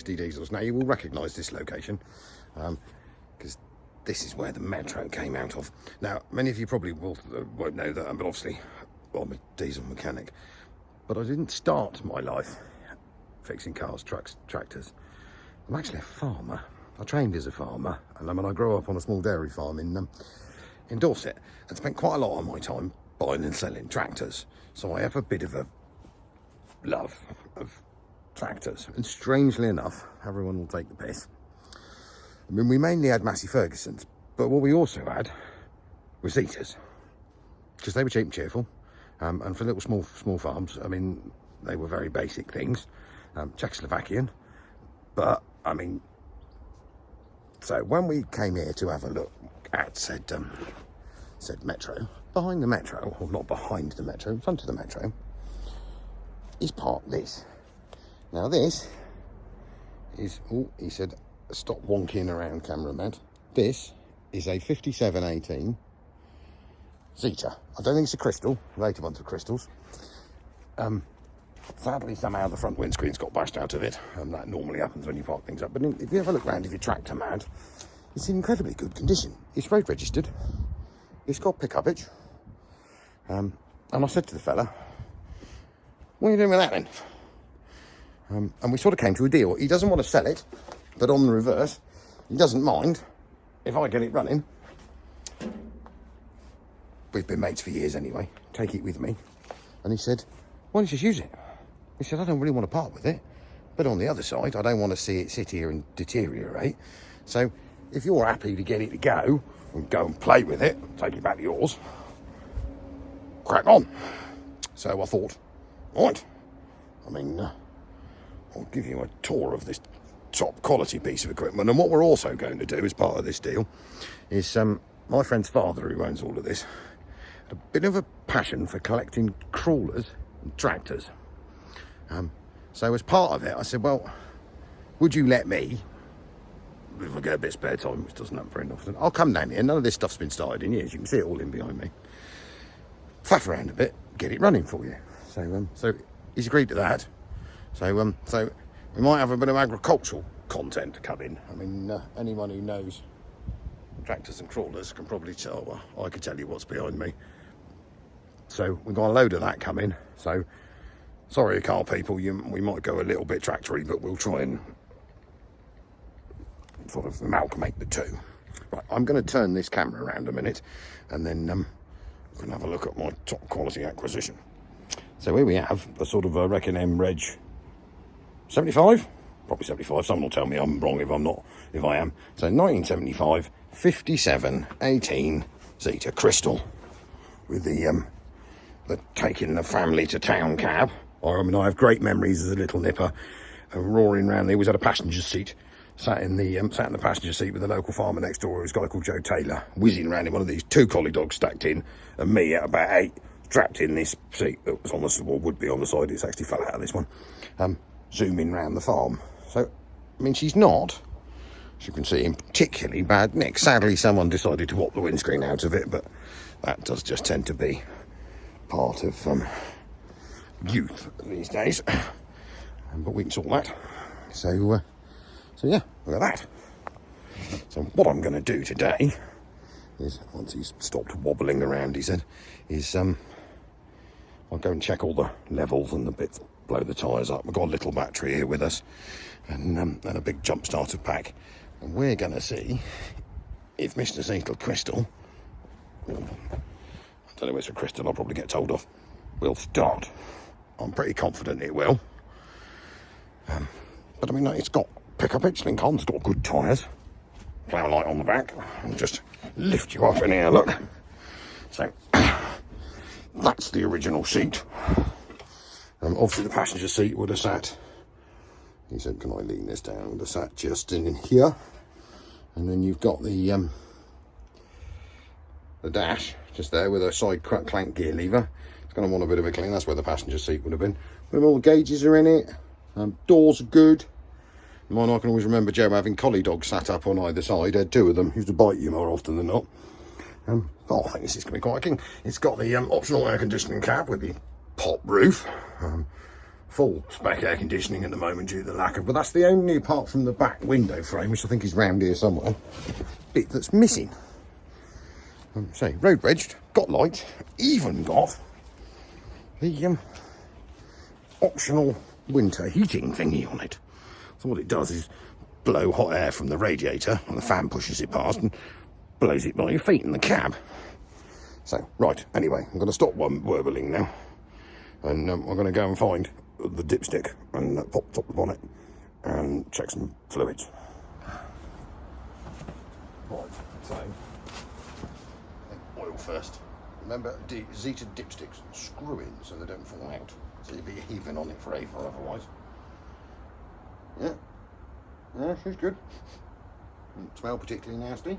50 diesels. Now you will recognise this location because this is where the Metro came out of. Now many of you probably won't know that, but obviously I'm a diesel mechanic. But I didn't start my life fixing cars, trucks, tractors. I'm actually a farmer. I trained as a farmer, and I grew up on a small dairy farm in Dorset, and spent quite a lot of my time buying and selling tractors. So I have a bit of a love of tractors. And strangely enough, everyone will take the piss. I mean, we mainly had Massey Fergusons, but what we also had was Zetors, because they were cheap and cheerful, and for little small farms, I mean, they were very basic things. Czechoslovakian, but I mean, so when we came here to have a look at said Metro, behind the Metro, or not behind the Metro, in front of the Metro, is parked this. Now this is, oh, he said, stop wonking around, cameraman. This is a 5718 Zetor. I don't think it's a crystal. Later ones are crystals. Sadly, somehow the front windscreen's got bashed out of it, and that normally happens when you park things up. But if you have a look round, if you're tractor mad, it's in incredibly good condition. It's road registered. It's got pickupage. And I said to the fella, what are you doing with that then? And we sort of came to a deal. He doesn't want to sell it, but on the reverse, he doesn't mind if I get it running. We've been mates for years anyway. Take it with me. And he said, why don't you just use it? He said, I don't really want to part with it, but on the other side, I don't want to see it sit here and deteriorate. So if you're happy to get it to go and play with it, take it back to yours, crack on. So I thought, right, I mean, I'll give you a tour of this top quality piece of equipment. And what we're also going to do as part of this deal is my friend's father, who owns all of this, had a bit of a passion for collecting crawlers and tractors. So as part of it, I said, well, would you let me, if I get a bit of spare time, which doesn't happen very often, I'll come down here. None of this stuff's been started in years. You can see it all in behind me. Faff around a bit, get it running for you. So he's agreed to that. So we might have a bit of agricultural content to come in. I mean, anyone who knows tractors and crawlers can probably tell. Well, I could tell you what's behind me. So we've got a load of that coming. So sorry, car people, we might go a little bit tractory, but we'll try and sort of amalgamate the two. Right, I'm going to turn this camera around a minute, and then we can have a look at my top quality acquisition. So here we have a sort of, I reckon, M-Reg 75, probably 75. Someone will tell me I'm wrong if I'm not, if I am. So 1975, 5718 Zetor Crystal with the taking the family to town cab. I mean, I have great memories as a little nipper of roaring around. They always had a passenger seat. Sat in the passenger seat with the local farmer next door, who's a guy called Joe Taylor, whizzing around in one of these 2 collie dogs stacked in, and me at about 8, strapped in this seat that was on the, well, would be on the side. It's actually fell out of this one. Zooming round the farm. So, I mean, she's not, as you can see, in particularly bad nick. Sadly, someone decided to whop the windscreen out of it, but that does just tend to be part of youth these days. But we can sort that. So yeah, look at that. So what I'm going to do today is, once he's stopped wobbling around, he said, is I'll go and check all the levels and the bits, blow the tyres up. We've got a little battery here with us, and a big jump starter pack. And we're going to see if Mr. Zetor Crystal, I don't know if it's a crystal, I'll probably get told off, will start. I'm pretty confident it will. But I mean, it's got pickupage, link on, it's got good tyres, plough light on the back, and just lift you up in here, look. So, that's the original seat. Obviously the passenger seat would have sat, he said, can I lean this down, would have sat just in here. And then you've got the dash just there with a side clank gear lever. It's going to want a bit of a clean. That's where the passenger seat would have been. But all the gauges are in it. Doors are good. Mine, I can always remember Joe having collie dogs sat up on either side. Had 2 of them. Used to bite you more often than not. But I think this is going to be quite a king. It's got the optional air conditioning cab with the pop roof. full spec air conditioning at the moment due to the lack of, but that's the only, apart from the back window frame, which I think is round here somewhere, bit that's missing. So road bridged, got lights, even got the optional winter heating thingy on it. So what it does is blow hot air from the radiator, and the fan pushes it past and blows it by your feet in the cab. So, right, anyway, I'm going to stop warbling now, and I'm going to go and find the dipstick and pop top the bonnet and check some fluids. Right, so oil first. Remember, Zetor dipsticks screw in so they don't fall out. So you'll be heaving on it forever otherwise. Yeah, she's good. Doesn't smell particularly nasty.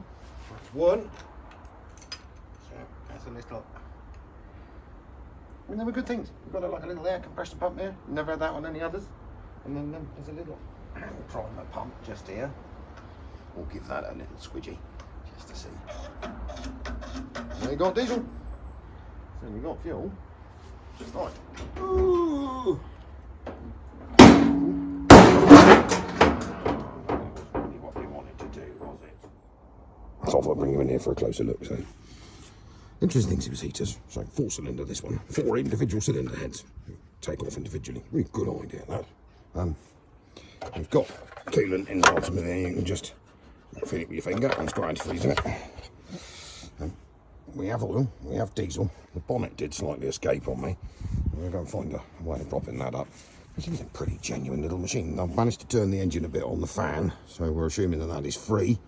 That's one. So that's a little. I mean, they were good things. We've got like a little air compressor pump there. Never had that on any others. And then there's a little hand primer pump just here. We'll give that a little squidgy just to see. There you got diesel. So we got fuel. Just right. Ooh. What we wanted to do, was it? I thought I'd bring you in here for a closer look. So, interesting things with heaters. So, 4-cylinder this one, 4 individual cylinder heads. Take off individually. Really good idea that. We've got coolant in the bottom of there. You can just fill it with your finger and it's trying to freeze it. We have oil, we have diesel. The bonnet did slightly escape on me. We're going to find a way of propping that up. This is a pretty genuine little machine. I've managed to turn the engine a bit on the fan, so we're assuming that that is free.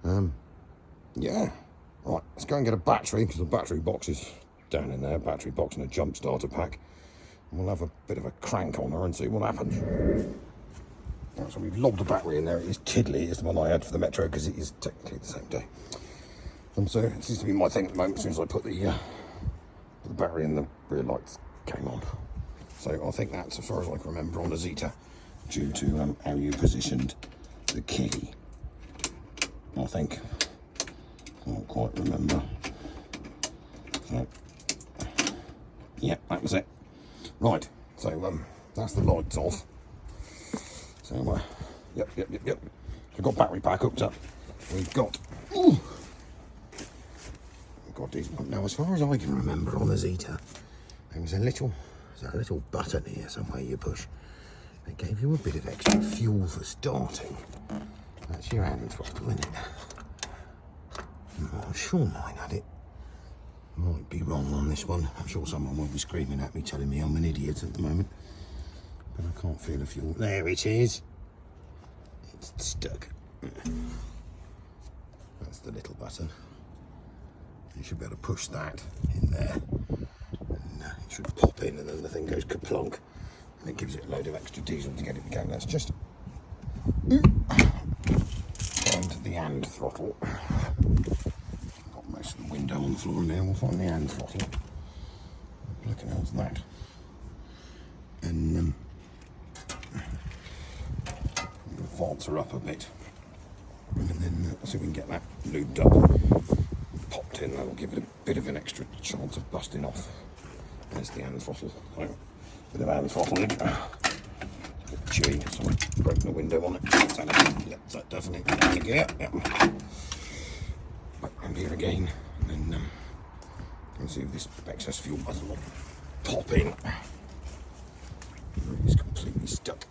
Yeah. Right, let's go and get a battery, because the battery box is down in there. Battery box and a jump starter pack. And we'll have a bit of a crank on her and see what happens. Right, so we've lobbed the battery in there. It is tiddly. It's the one I had for the Metro, because it is technically the same day. So it seems to be my thing at the moment as soon as I put the battery in, the rear lights came on. So I think that's, as far as I can remember, on the Zetor, due to how you positioned the key. I think. Can't quite remember. So, yeah, that was it. Right, so that's the lights off. So, yep. We've got battery pack hooked up. We've got... Ooh, got these. Now, as far as I can remember on the Zetor, there's a little button here somewhere you push. It gave you a bit of extra fuel for starting. That's your hand throttle, isn't it? I'm sure mine had it. Might be wrong on this one. I'm sure someone will be screaming at me, telling me I'm an idiot at the moment. But I can't feel the fuel. There it is. It's stuck. That's the little button. You should be able to push that in there, and it should pop in, and then the thing goes kaplunk, and it gives it a load of extra diesel to get it going. That's just and the hand throttle. Got most of the window on the floor now. We'll find the hand throttle. Looking at that, and advance her up a bit, and then see if we can get that lubed up. Popped in, that'll give it a bit of an extra chance of busting off. There's the hand throttle. So, bit of hand throttling. A bit chewy, so I've broken the window on it. Yeah, so definitely. Yeah. Back round here again, and then let's see if this excess fuel button will pop in. It's completely stuck.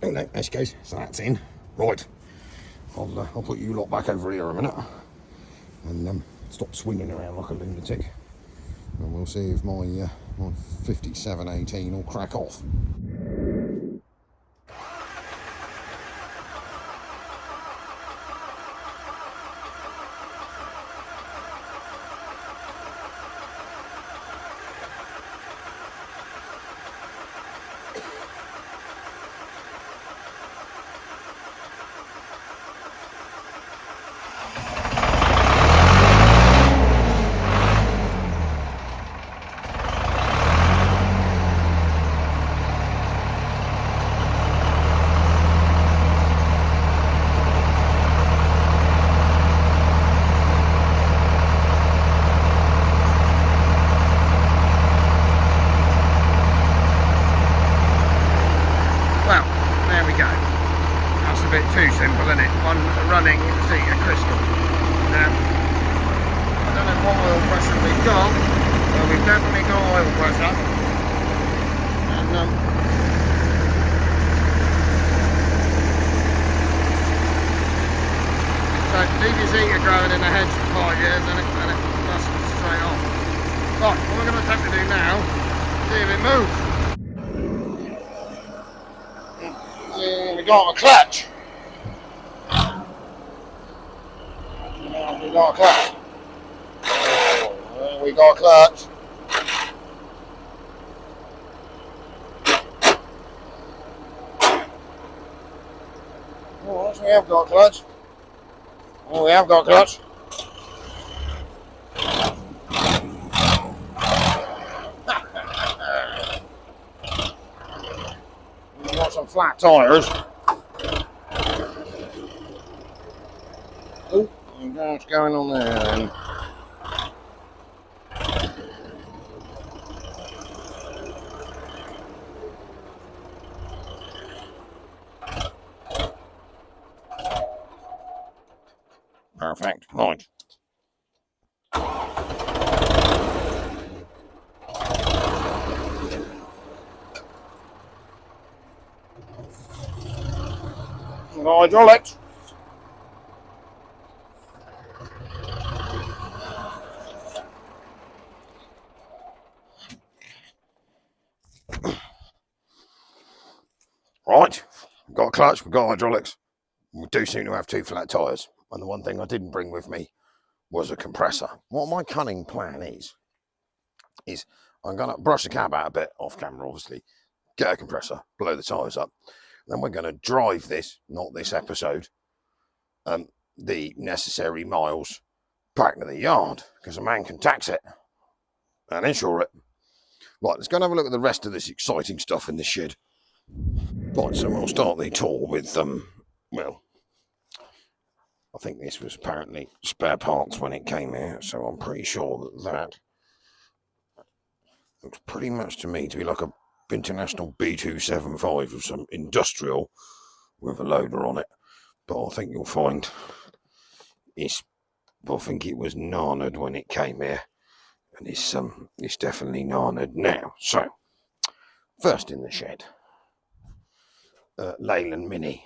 Oh no, there she goes. So that's in. Right. I'll put you lot back over here a minute and stop swinging around like a lunatic, and we'll see if my 5718 will crack off. are running Zetro crystal. Now, I don't know what oil pressure we've got, but we've definitely got oil pressure. And so leave your Zetro growing in the hedge for 5 years and it dusts straight off. Right, what we're going to attempt to do now, see if it moves. We got a clutch. We got a clutch. We got a clutch. Oh, we have got a clutch. Oh, we have got a clutch. We've got some flat tyres. Oh, what's going on there then? Perfect, right. Hydraulics. Right, we've got a clutch, we've got hydraulics. We do seem to have 2 flat tyres. And the one thing I didn't bring with me was a compressor. What my cunning plan is I'm going to brush the cab out a bit, off camera obviously, get a compressor, blow the tyres up. Then we're going to drive this, not this episode, the necessary miles back to the yard, because a man can tax it and insure it. Right, let's go and have a look at the rest of this exciting stuff in the shed. Right, so we'll start the tour with, well, I think this was apparently spare parts when it came here, so I'm pretty sure that looks pretty much to me to be like a International B275 of some industrial with a loader on it. But I think you'll find I think it was narnered when it came here, and it's definitely narnered now. So, first in the shed, Leyland Mini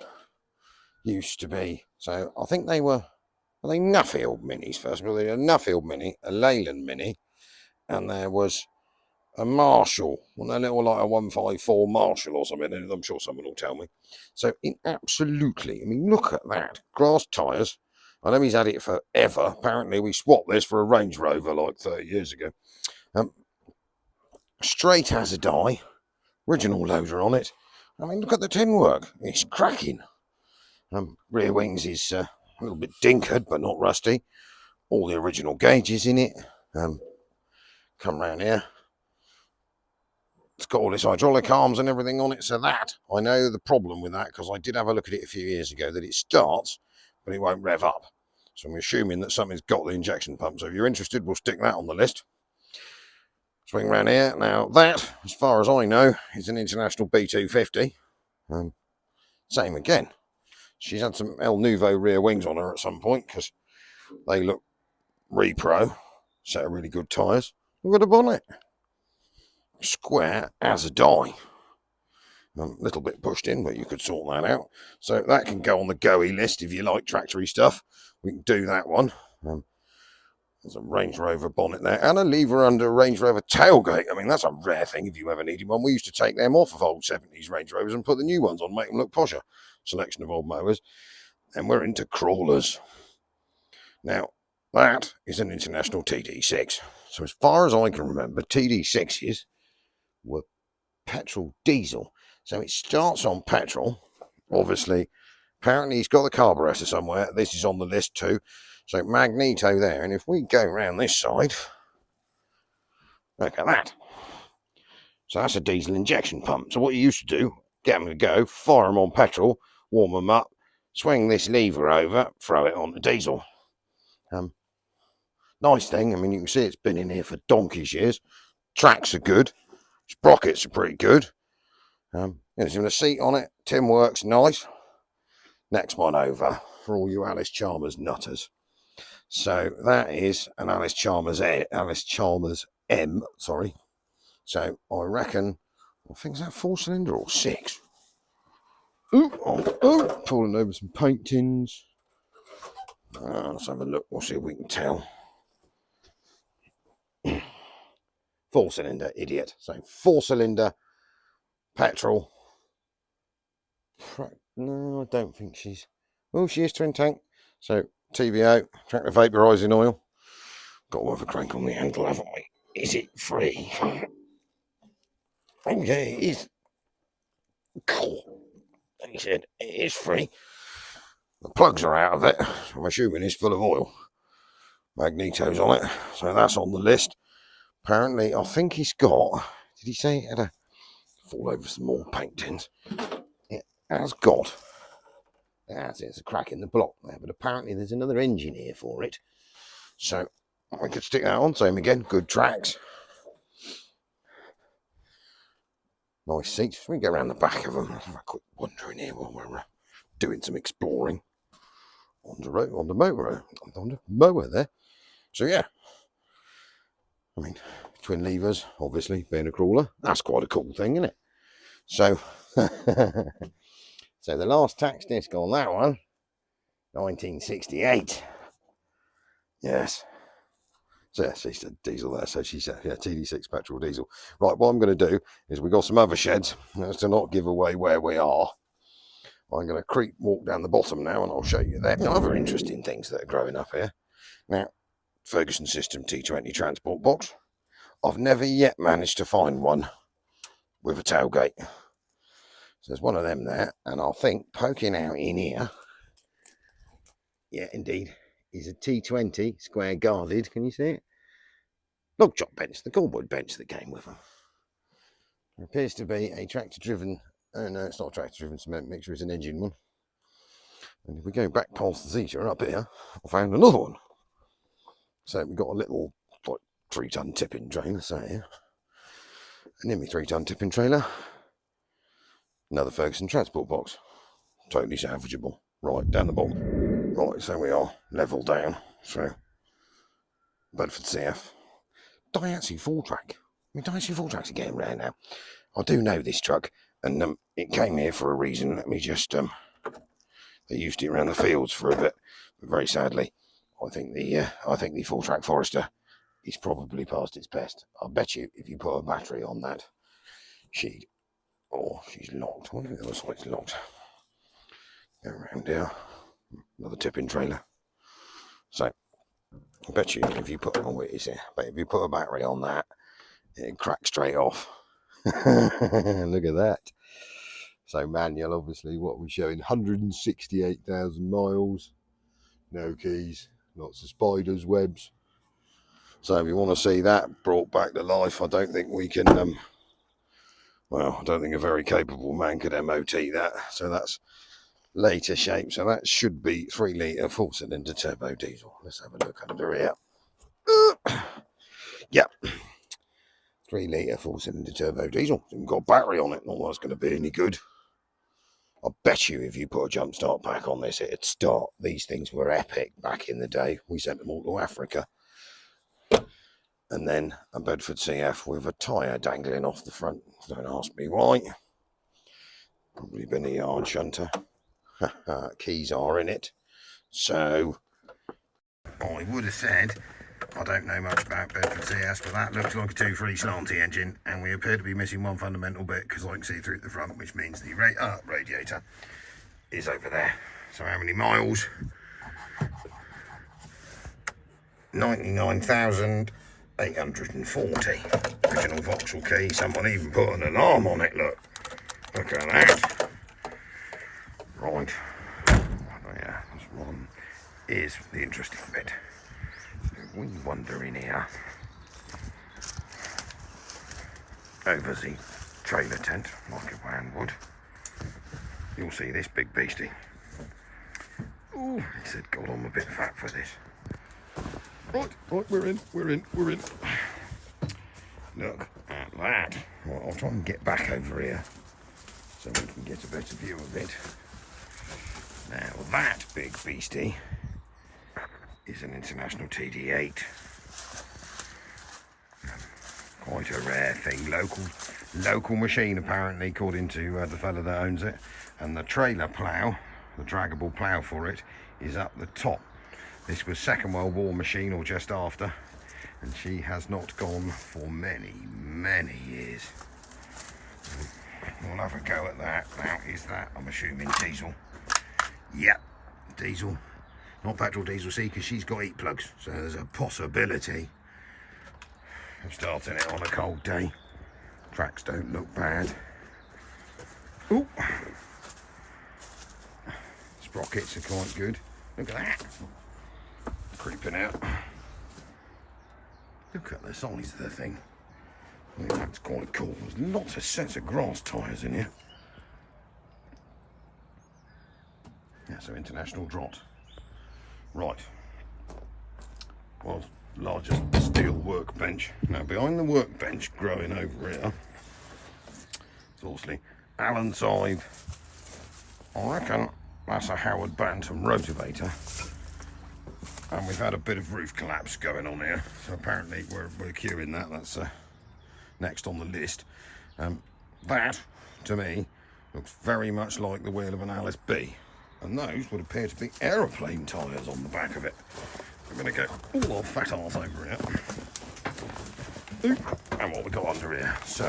used to be. So I think they were Nuffield Minis first. Well, they were a Nuffield Mini, a Leyland Mini, and there was a Marshall, well, a little like a 154 Marshall or something. I'm sure someone will tell me. So, absolutely, I mean, look at that. Grass tyres. I know he's had it forever. Apparently, we swapped this for a Range Rover like 30 years ago. Straight as a die. Original loader on it. I mean, look at the tin work. It's cracking. Rear wings is a little bit dinkered, but not rusty. All the original gauges in it. Come round here. It's got all its hydraulic arms and everything on it. So that, I know the problem with that, because I did have a look at it a few years ago, that it starts, but it won't rev up. So I'm assuming that something's got the injection pump. So if you're interested, we'll stick that on the list. Swing around here. Now that, as far as I know, is an International B250. Same again. She's had some El Nuvo rear wings on her at some point, because they look repro. Set of really good tyres. Look at the bonnet. Square as a die. A little bit pushed in, but you could sort that out. So that can go on the goey list if you like tractory stuff. We can do that one. There's a Range Rover bonnet there, and a lever under a Range Rover tailgate. I mean, that's a rare thing if you ever needed one. We used to take them off of old 70s Range Rovers and put the new ones on, make them look posher. Selection of old mowers. And we're into crawlers. Now, that is an International TD6. So as far as I can remember, TD6s were petrol diesel. So it starts on petrol. Obviously, apparently he's got the carburetor somewhere. This is on the list too. So magneto there. And if we go around this side, look at that. So that's a diesel injection pump. So what you used to do, get them to go, fire them on petrol, warm them up, swing this lever over, throw it on the diesel. Nice thing. I mean, you can see it's been in here for donkey's years. Tracks are good. Sprockets are pretty good. There's even a seat on it. Tim works nice. Next one over. for all you Alice Chalmers nutters. So that is an Alice Chalmers M, sorry. So I reckon, I think, is that 4-cylinder or 6? Falling over some paint tins. Let's have a look, we'll see if we can tell. 4-cylinder, idiot. So 4-cylinder petrol. No, I don't think she's... Oh, she is twin tank. So TVO, tractor vaporising oil. Got to have a crank on the handle, haven't we? Is it free? Oh yeah, it is. Cool. He said it is free. The plugs are out of it. I'm assuming it's full of oil. Magneto's on it, so that's on the list. Apparently, I think he's got... Did he say it had a... Fall over some more paint tins. It has got... It's a crack in the block there, but apparently there's another engine here for it. So I could stick that on. Same again, good tracks. Nice seats. We can go around the back of them. Let's have a quick wander in here while we're doing some exploring. On the mower there. So yeah. I mean, twin levers, obviously, being a crawler. That's quite a cool thing, isn't it? So, so the last tax disc on that one, 1968. Yes. So yeah, she's a diesel there. So she said, yeah, TD6 petrol diesel. Right, what I'm going to do is we've got some other sheds. That's to not give away where we are. I'm going to walk down the bottom now and I'll show you there. Other interesting things that are growing up here. Now, Ferguson System T20 transport box. I've never yet managed to find one with a tailgate. So there's one of them there, and I think poking out in here, yeah, indeed, is a T20 square guarded. Can you see it? Log chop bench, the cordwood bench that came with them. It appears to be a tractor-driven. Oh no, it's not a tractor-driven cement mixer. It's an engine one. And if we go back past the Zetor up here, I found another one. So we've got a little, like, 3-ton tipping trailer, so here. And in my 3-ton tipping trailer, another Ferguson transport box. Totally salvageable. Right, down the bottom. Right, so we are level down. So, Bedford CF. Daihatsu 4-track. I mean, Daihatsu 4-tracks are getting rare now. I do know this truck, and it came here for a reason. Let me just, they used it around the fields for a bit. But very sadly, I think the 4-track Forester is probably past its best. I'll bet you if you put a battery on that, she's locked. I wonder if the other side's locked. Go around here. Another tipping trailer. So, I bet you if you put, oh, it is here. But if you put a battery on that, it'd crack straight off. Look at that. So manual, obviously, what we're showing, 168,000 miles. No keys. Lots of spiders, webs. So if you want to see that brought back to life, I don't think we can, well, I don't think a very capable man could MOT that. So that's later shape. So that should be 3-litre 4-cylinder turbo diesel. Let's have a look under here. Yeah. 3-litre 4-cylinder turbo diesel. We've got a battery on it. Not that it's going to be any good. I bet you if you put a jump start pack on this, it'd start. These things were epic back in the day. We sent them all to Africa. And then a Bedford CF with a tyre dangling off the front. Don't ask me why. Probably been a yard shunter. Keys are in it. So, I would have said, I don't know much about Bedford CFs, but that looks like a 2-3 slanty engine. And we appear to be missing one fundamental bit because I can see through the front, which means the radiator is over there. So how many miles? 99,840. Original Vauxhall key. Someone even put an alarm on it. Look at that. Right. Oh yeah, this one is the interesting bit. If we wander in here over the trailer tent, like a man would, you'll see this big beastie. Oh, he said, God, I'm a bit fat for this. Right, we're in. Look at that. Right, I'll try and get back over here so we can get a better view of it. Now that big beastie is an International TD8. Quite a rare thing, local machine apparently, according to the fella that owns it. And the trailer plough, the draggable plough for it, is up the top. This was Second World War machine or just after, and she has not gone for many years. We'll have a go at that. Now, is that, I'm assuming, diesel? Yep, diesel. Not petrol diesel, see, because she's got heat plugs, so there's a possibility of starting it on a cold day. Tracks don't look bad. Ooh. Sprockets are quite good. Look at that. Creeping out. Look at the size of the thing. I think that's quite cool. There's lots of sets of grass tyres in here. Yeah, so International Drott. Right. Well, largest steel workbench. Now, behind the workbench, growing over here, it's obviously Allen side. I reckon that's a Howard Bantam rotavator. And we've had a bit of roof collapse going on here, so apparently we're queuing that. That's next on the list. That, to me, looks very much like the wheel of an Alice B, and those would appear to be aeroplane tyres on the back of it. I'm going to go all our fat arse over here. And what we got under here. So,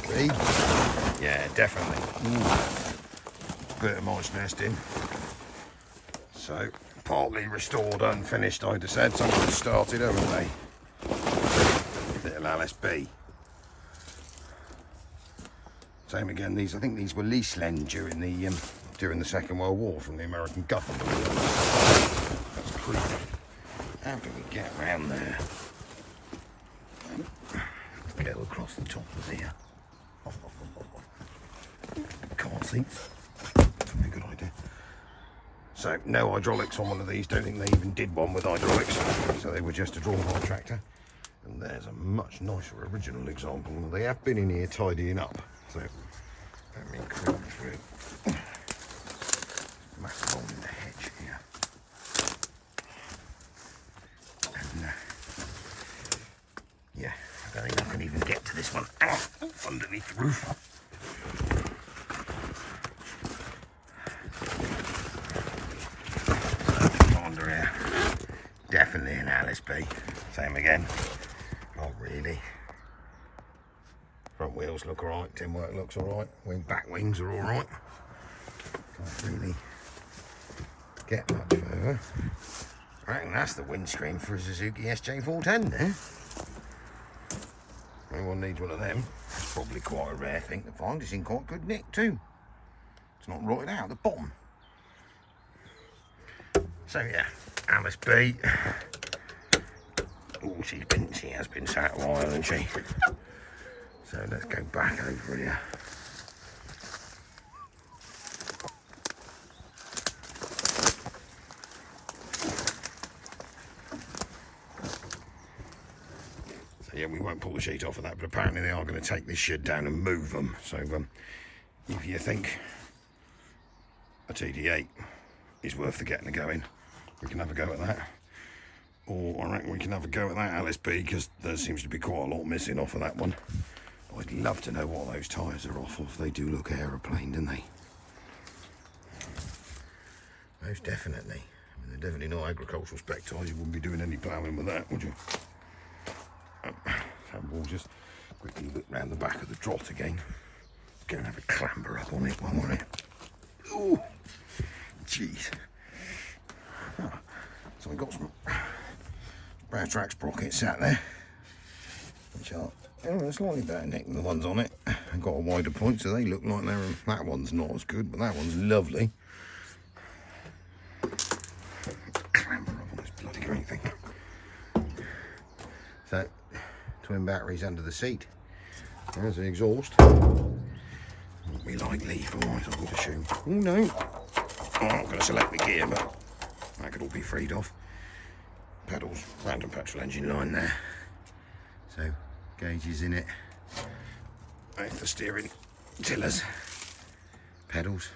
see? Yeah, definitely. Bit of moist nesting. So, partly restored, unfinished, I'd have said. Someone started, haven't they? Little Alice B. Same again, I think these were lease lend during the Second World War from the American government. That's creepy. How do we get around there? Go across the top of here. Car seats. That's a good idea. So, no hydraulics on one of these. Don't think they even did one with hydraulics. So they were just a drawbar tractor. And there's a much nicer original example. They have been in here tidying up. So, let me creep through. Massive hole in the hedge here. And, yeah, I don't think I can even get to this one. Underneath the roof. Under here. Definitely an Alice B. Same again. Not really. Front wheels look alright, tin work looks alright, back wings are alright. Can't really get much further. I reckon that's the windscreen for a Suzuki SJ410 there. Anyone needs one of them. It's probably quite a rare thing to find. It's in quite good nick too. It's not rotted out at the bottom. So yeah, Alice B. Oh, she has been sat a while, hasn't she? So let's go back over here. So yeah, we won't pull the sheet off of that, but apparently they are going to take this shed down and move them. So if you think a TD8 is worth the getting a go in, we can have a go at that. Or I reckon we can have a go at that Alice B, because there seems to be quite a lot missing off of that one. I'd love to know what those tyres are off of. They do look aeroplane, don't they? Most definitely. I mean, they're definitely not agricultural spec tyres. You wouldn't be doing any ploughing with that, would you? So we'll just quickly look round the back of the Drott again. Go and have a clamber up on it while we're here. Ooh, jeez. Oh. So we've got some Brow Track sprockets sat there, which are slightly better nick than the ones on it. I've got a wider point, so they look like they're. That one's not as good, but that one's lovely. Clamber up on this bloody great thing. So, twin batteries under the seat. There's the exhaust. We like leaf, alright, I would assume. Oh no! Oh, I'm going to select the gear, but that could all be freed off. Pedals, random petrol engine line there. So, gauges in it. Both the steering tillers. Pedals.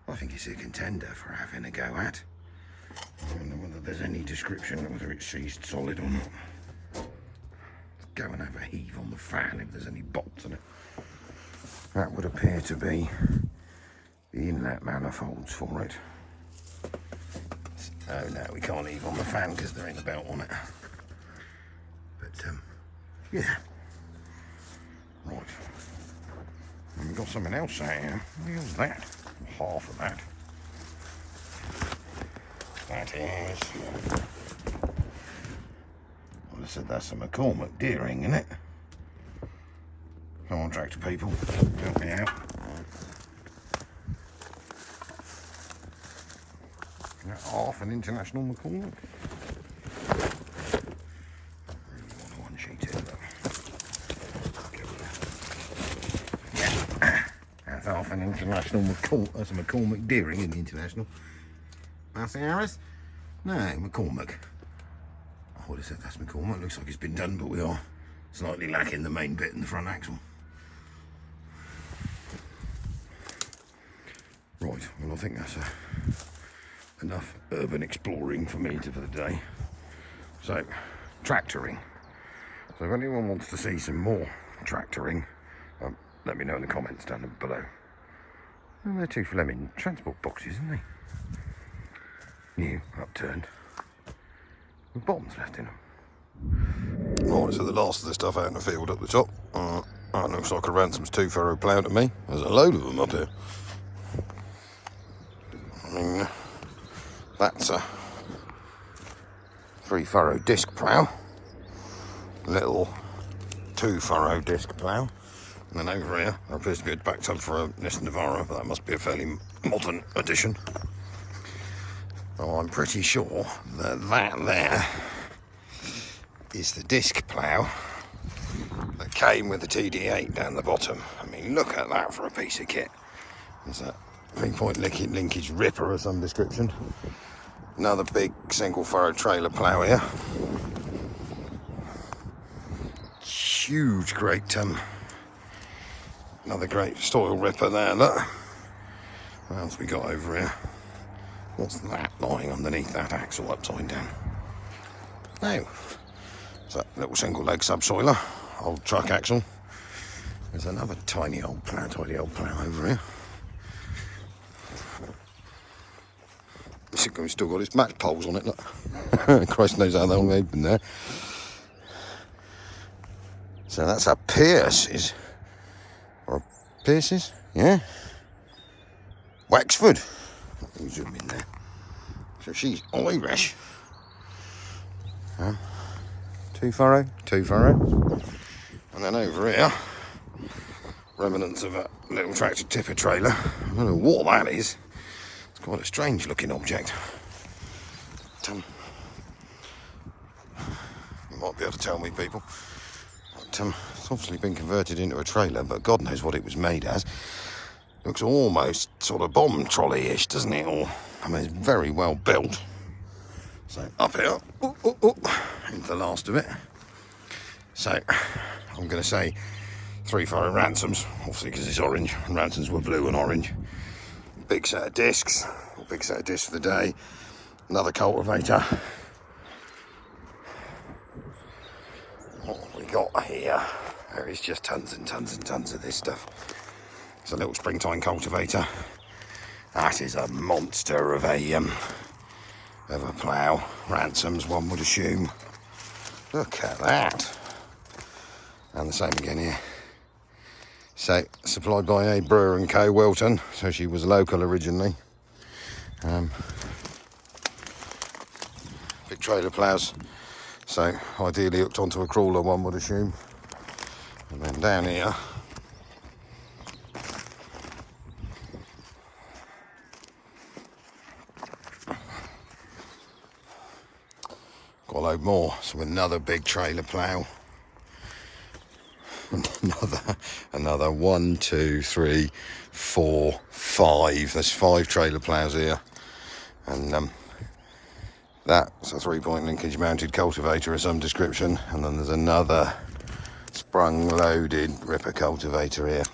I think it's a contender for having a go at. I don't know whether there's any description of whether it's seized solid or not. Let's go and have a heave on the fan if there's any bolts in it. That would appear to be the inlet manifolds for it. Oh no, we can't heave on the fan because there ain't a belt on it. But yeah. Right. And we've got something else out here. What's that? Half of that. That is... I said that's a McCormick Deering, isn't it? Come on, tractor people, help me out. Is that half an International McCormick? I really want to one-sheet it, but... Yeah, that's half an International McCormick. That's a McCormick Deering in the International. Massey Harris? No, McCormick. I would have said that's McCormick. Looks like it's been done, but we are slightly lacking the main bit in the front axle. Right, well I think that's enough urban exploring for me for the day. So, tractoring. So if anyone wants to see some more tractoring, let me know in the comments down below. And they're two Fleming transport boxes, isn't they? New, upturned, with bottoms left in them. Right, so the last of the stuff out in the field up the top. That looks like a Ransom's 2-furrow plough to me. There's a load of them up here. I mean, that's a 3-furrow disc plough. Little 2-furrow disc plough. And then over here, there appears to be a back tub for a Nissan Navara, but that must be a fairly modern addition. Oh, I'm pretty sure that there is the disc plough that came with the TD8 down the bottom. I mean, look at that for a piece of kit. There's that 3-point linkage ripper of some description. Another big single furrow trailer plough here. Huge great another great soil ripper there, look. What else we got over here? What's that lying underneath that axle upside down? No. It's that little single leg subsoiler, old truck axle. There's another tidy old plough over here. It's still got its match poles on it, look. Christ knows how long they've been there. So that's a Pierce's. Or a Pierce's? Yeah. Wexford. Let me zoom in there. So she's Irish. 2-furrow. And then over here, remnants of a little tractor tipper trailer. I don't know what that is. It's quite a strange looking object. But, you might be able to tell me, people. But, it's obviously been converted into a trailer, but God knows what it was made as. Looks almost sort of bomb trolley-ish, doesn't it? Or, I mean, it's very well built. So up here, into the last of it. So I'm going to say 3-furrow Ransoms, obviously because it's orange, and Ransoms were blue and orange. Big set of discs, for the day. Another cultivator. What have we got here? There is just tons and tons and tons of this stuff. It's a little springtime cultivator. That is a monster of a plough. Ransoms, one would assume. Look at that. And the same again here. So, supplied by a Brewer & Co. Wilton. So she was local originally. Big trailer ploughs. So, ideally hooked onto a crawler, one would assume. And then down here, got a load more. So another big trailer plough. Another 1, 2, 3, 4, 5. There's 5 trailer ploughs here. And that's a 3-point linkage mounted cultivator of some description. And then there's another sprung loaded ripper cultivator here.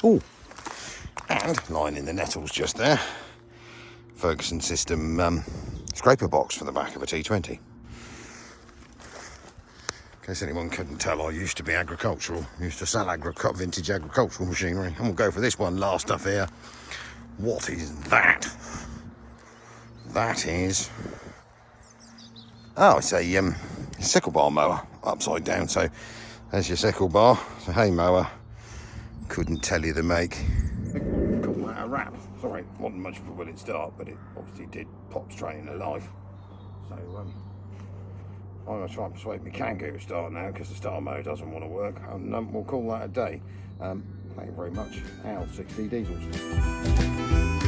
Oh, and and lying in the nettles just there, Ferguson system scraper box for the back of a T20. In case anyone couldn't tell, I used to be agricultural, used to sell vintage agricultural machinery. And we'll go for this one last up here. What is that? That is... oh, it's a sickle bar mower, upside down. So there's your sickle bar. It's a hay mower. Couldn't tell you the make. Call that a wrap. Sorry, wasn't much of a willing start, but it obviously did pop straight into life. So I'm going to try and persuade my Kangoo to start now, because the start motor doesn't want to work, and we'll call that a day. Thank you very much. Al 60 Diesels.